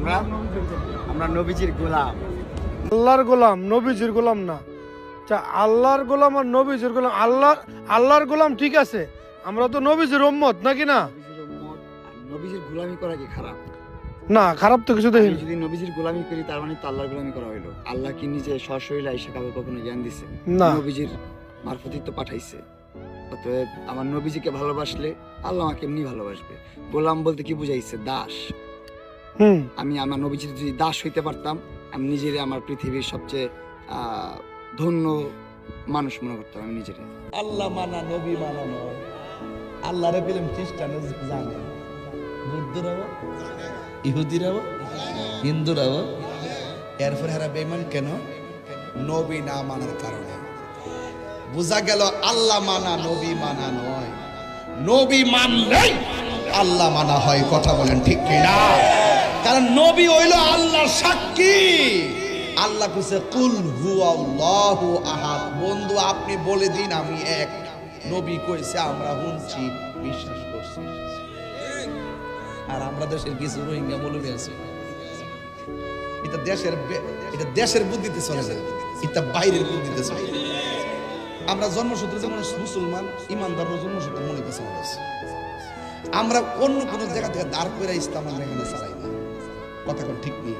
আমরা আমরা নবীজির গোলাম। আল্লাহর গোলাম, নবীজির গোলাম না। আল্লাহর গোলাম আর নবীজির গোলাম। আল্লাহর গোলাম ঠিক আছে, আমরা তো নবীজির উম্মত নাকি না? নবীজির উম্মত আর নবীজির গোলামি করা কি খারাপ? না, খারাপ তো কিছু দেখি। যদি নবীজির গোলামি করি তার মানে তো আল্লাহর গোলামি করা হইলো। আল্লাহ কি নিজে সশরীরে আইসা কাউকে কখনো জ্ঞান দিছে? না। নবীজির মারফতই তো পাঠাইছে। অতএব আমার নবীজিকে ভালোবাসলে আল্লাহ আমাকে এমনি ভালোবাসবে। গোলাম বলতে কি বুঝাইছে? দাস। আমি আমার নবীজির যদি দাস হইতে পারতাম, আমি নিজেরে আমার পৃথিবীর সবচেয়ে ধন্য মানুষ মনে করতাম আমি নিজেরে। আল্লাহ মানা নবী মানা নয়। আল্লাহরে পেলাম খ্রিস্টানও জানে, বুদ্ধরাও, ইহুদিরাও, হিন্দুরাও। এরপরে এরা বেঈমান কেন? নবী না মানার কারণে। বোঝা গেল আল্লাহ মানা নবী মানা নয়। নবী মানলেই আল্লাহ মানা হয়। কথা বলেন ঠিক কিনা? কারণ নবী হইল আল্লাহর সাক্ষী। আল্লাহ কইছে কুল হুয়াল্লাহু আহাদ। বন্ধু আপনি বলে দিন আমি এক। নবী কইছে আমরা শুনছি, বিশ্বাস করছি। আর আমরা দেশের কিছু রোহিঙ্গা মৌলবী আছে, এটা দেশের বুদ্ধিতে চলে না, এটা বাইরের বুদ্ধিতে চলে। আমরা জন্মসূত্রে যেমন মুসলমান, ইমানদার জন্মসূত্রে মনে করছে আমরা অন্য কোন জায়গা থেকে দাঁড় করে ইসলাম আমরা এখানে চালাই না। কথা কোন ঠিক নেই।